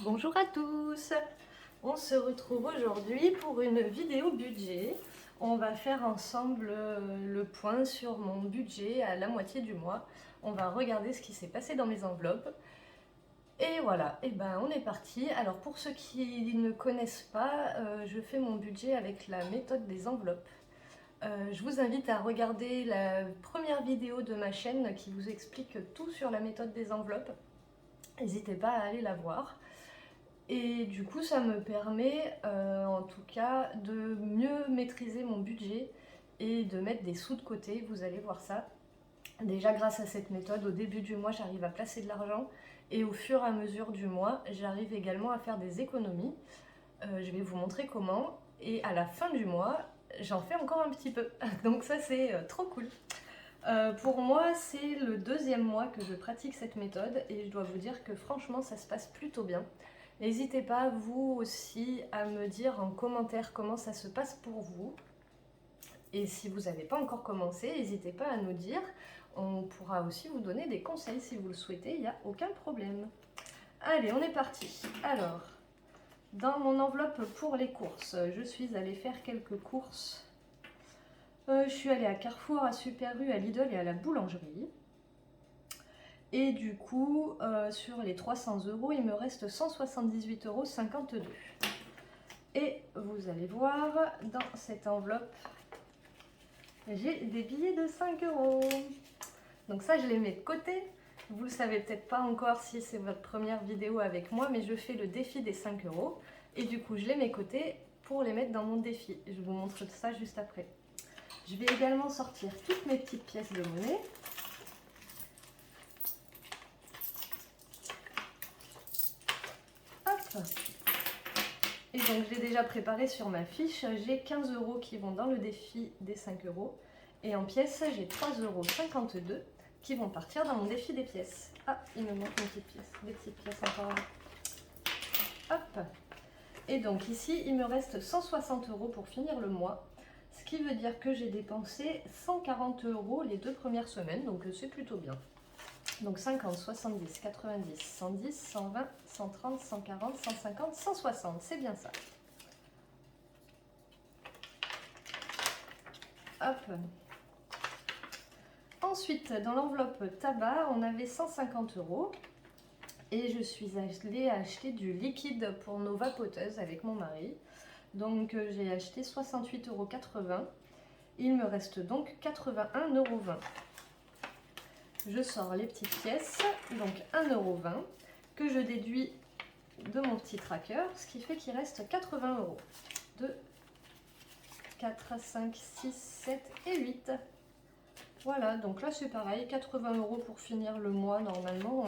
Bonjour à tous, on se retrouve aujourd'hui pour une vidéo budget. On va faire ensemble le point sur mon budget à la moitié du mois. On va regarder ce qui s'est passé dans mes enveloppes. Et voilà, et ben on est parti. Alors pour ceux qui ne connaissent pas, je fais mon budget avec la méthode des enveloppes. Je vous invite à regarder la première vidéo de ma chaîne qui vous explique tout sur la méthode des enveloppes. N'hésitez pas à aller la voir. Et du coup, ça me permet en tout cas de mieux maîtriser mon budget et de mettre des sous de côté, vous allez voir ça. Déjà grâce à cette méthode, au début du mois, j'arrive à placer de l'argent et au fur et à mesure du mois, j'arrive également à faire des économies. Je vais vous montrer comment et à la fin du mois, j'en fais encore un petit peu. Donc ça, c'est trop cool. Pour moi, c'est le deuxième mois que je pratique cette méthode et je dois vous dire que franchement, ça se passe plutôt bien. N'hésitez pas, vous aussi, à me dire en commentaire comment ça se passe pour vous. Et si vous n'avez pas encore commencé, n'hésitez pas à nous dire. On pourra aussi vous donner des conseils si vous le souhaitez, il n'y a aucun problème. Allez, on est parti. Alors, dans mon enveloppe pour les courses, je suis allée faire quelques courses. Je suis allée à Carrefour, à Super U, à Lidl et à la boulangerie. Et du coup, sur les 300 €, il me reste 178,52 €. Et vous allez voir, dans cette enveloppe, j'ai des billets de 5 €. Donc ça, je les mets de côté. Vous ne le savez peut-être pas encore si c'est votre première vidéo avec moi, mais je fais le défi des 5 €. Et du coup, je les mets de côté pour les mettre dans mon défi. Je vous montre ça juste après. Je vais également sortir toutes mes petites pièces de monnaie. Hop. Et donc j'ai déjà préparé sur ma fiche, j'ai 15 € qui vont dans le défi des 5 €. Et en pièces, j'ai 3,52 € qui vont partir dans mon défi des pièces. Ah, il me manque une petite pièce, des petites pièces encore là. Hop. Et donc ici, il me reste 160 € pour finir le mois. Ce qui veut dire que j'ai dépensé 140 € les 2 premières semaines, donc c'est plutôt bien. Donc 50, 70, 90, 110, 120, 130, 140, 150, 160, c'est bien ça. Hop. Ensuite, dans l'enveloppe tabac, on avait 150 € et je suis allée acheter du liquide pour nos vapoteuses avec mon mari. Donc j'ai acheté 68,80 €. Il me reste donc 81,20 €. Je sors les petites pièces, donc 1,20 € que je déduis de mon petit tracker, ce qui fait qu'il reste 80 €. 2, 4, 5, 6, 7 et 8. Voilà, donc là c'est pareil, 80 € pour finir le mois. Normalement,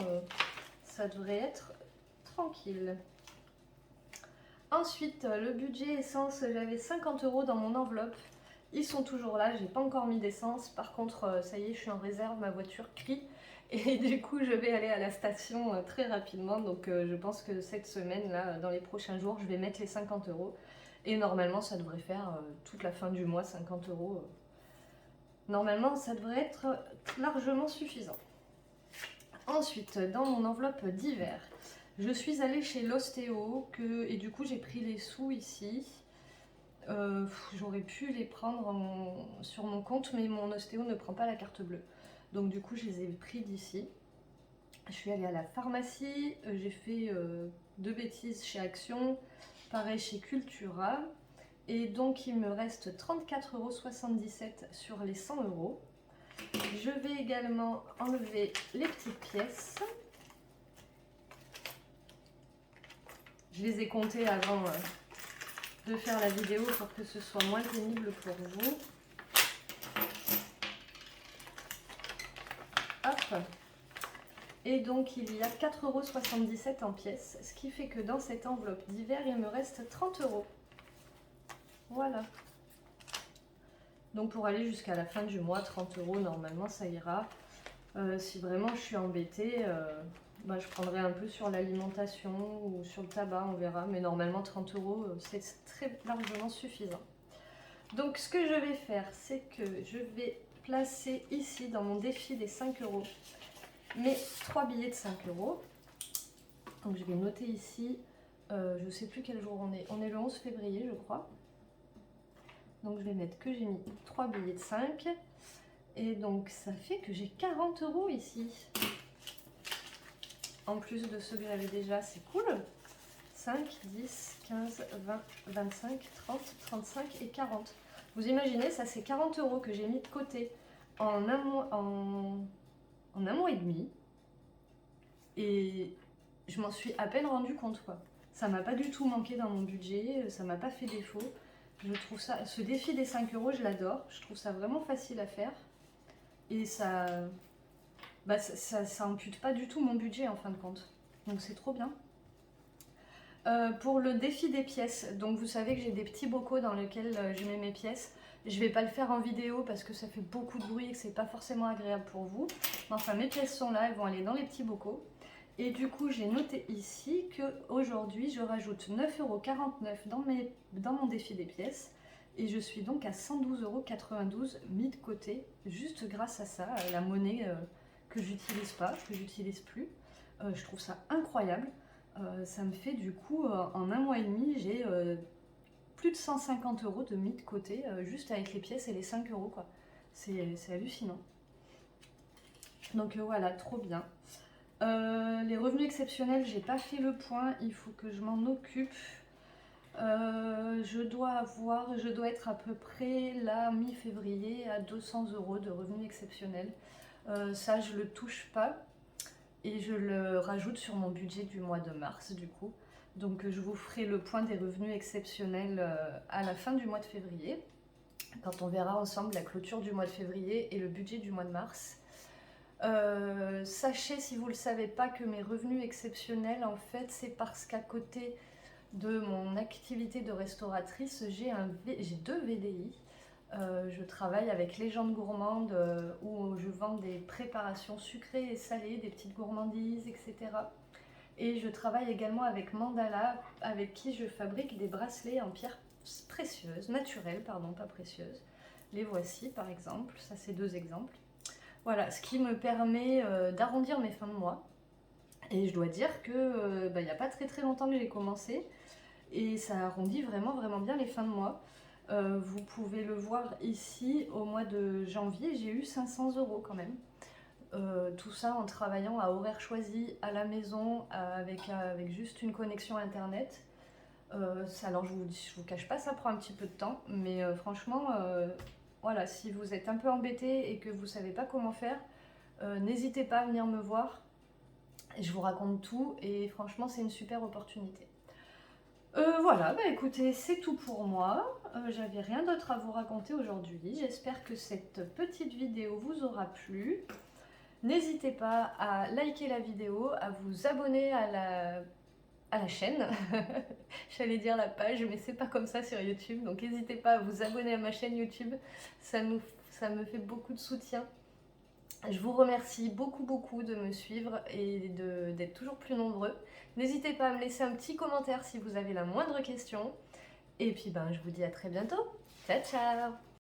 ça devrait être tranquille. Ensuite, le budget essence, j'avais 50 € dans mon enveloppe. Ils sont toujours là, j'ai pas encore mis d'essence. Par contre, ça y est, je suis en réserve, ma voiture crie. Et du coup, je vais aller à la station très rapidement. Donc, je pense que cette semaine-là, dans les prochains jours, je vais mettre les 50 €. Et normalement, ça devrait faire toute la fin du mois, 50 €. Normalement, ça devrait être largement suffisant. Ensuite, dans mon enveloppe d'hiver, je suis allée chez l'ostéo et du coup, j'ai pris les sous ici. J'aurais pu les prendre sur mon compte, mais mon ostéo ne prend pas la carte bleue. Donc du coup, je les ai pris d'ici. Je suis allée à la pharmacie, j'ai fait 2 bêtises chez Action, pareil chez Cultura. Et donc il me reste 34,77 € sur les 100 €. Je vais également enlever les petites pièces. Je les ai comptées avant de faire la vidéo pour que ce soit moins pénible pour vous. Hop. Et donc il y a 4,77 € en pièces, ce qui fait que dans cette enveloppe d'hiver, il me reste 30 €. Voilà. Donc pour aller jusqu'à la fin du mois, 30 € normalement ça ira. Si vraiment je suis embêtée, je prendrai un peu sur l'alimentation ou sur le tabac, on verra. Mais normalement 30 €, c'est très largement suffisant. Donc ce que je vais faire, c'est que je vais placer ici dans mon défi des 5 € mes 3 billets de 5 €. Donc je vais noter ici, je ne sais plus quel jour on est le 11 février je crois. Donc je vais mettre que j'ai mis 3 billets de 5. Et donc ça fait que j'ai 40 € ici. En plus de ceux que j'avais déjà, c'est cool. 5, 10, 15, 20, 25, 30, 35 et 40. Vous imaginez, ça c'est 40 € que j'ai mis de côté en un mois et demi. Et je m'en suis à peine rendu compte quoi. Ça m'a pas du tout manqué dans mon budget, ça m'a pas fait défaut. Je trouve ça, ce défi des 5 €, je l'adore. Je trouve ça vraiment facile à faire. Et ça, ça ampute pas du tout mon budget en fin de compte. Donc c'est trop bien. Pour le défi des pièces, donc vous savez que j'ai des petits bocaux dans lesquels je mets mes pièces. Je vais pas le faire en vidéo parce que ça fait beaucoup de bruit et que c'est pas forcément agréable pour vous. Mais enfin mes pièces sont là, elles vont aller dans les petits bocaux. Et du coup j'ai noté ici qu'aujourd'hui je rajoute 9,49 € dans mon défi des pièces. Et je suis donc à 112,92 € mis de côté, juste grâce à ça, à la monnaie que j'utilise pas, que j'utilise plus. Je trouve ça incroyable. Ça me fait du coup, en un mois et demi, j'ai plus de 150 € de mis de côté, juste avec les pièces et les 5 € quoi. C'est hallucinant. Donc voilà, trop bien. Les revenus exceptionnels, j'ai pas fait le point, il faut que je m'en occupe. Je dois être à peu près là, mi-février, à 200 € de revenus exceptionnels. Ça, je le touche pas. Et je le rajoute sur mon budget du mois de mars du coup. Donc je vous ferai le point des revenus exceptionnels à la fin du mois de février, quand on verra ensemble la clôture du mois de février et le budget du mois de mars. Sachez, si vous ne le savez pas, que mes revenus exceptionnels, en fait, c'est parce qu'à côté de mon activité de restauratrice, j'ai 2 VDI. Je travaille avec Légende Gourmande où je vends des préparations sucrées et salées, des petites gourmandises, etc. Et je travaille également avec Mandala, avec qui je fabrique des bracelets en pierre précieuse, naturelle, pardon, pas précieuse. Les voici par exemple, ça c'est 2 exemples. Voilà, ce qui me permet d'arrondir mes fins de mois. Et je dois dire que il n'y a pas très longtemps que j'ai commencé et ça arrondit vraiment bien les fins de mois. Vous pouvez le voir ici, au mois de janvier, j'ai eu 500 € quand même. Tout ça en travaillant à horaire choisi, à la maison, avec juste une connexion internet. Alors je vous cache pas, ça prend un petit peu de temps, mais franchement, voilà, si vous êtes un peu embêté et que vous savez pas comment faire, n'hésitez pas à venir me voir. Je vous raconte tout et franchement, c'est une super opportunité. Voilà, écoutez, c'est tout pour moi. J'avais rien d'autre à vous raconter aujourd'hui. J'espère que cette petite vidéo vous aura plu. N'hésitez pas à liker la vidéo, à vous abonner à la chaîne. J'allais dire la page, mais c'est pas comme ça sur YouTube. Donc n'hésitez pas à vous abonner à ma chaîne YouTube. Ça me fait beaucoup de soutien. Je vous remercie beaucoup de me suivre et d'être toujours plus nombreux. N'hésitez pas à me laisser un petit commentaire si vous avez la moindre question. Et puis je vous dis à très bientôt. Ciao ciao!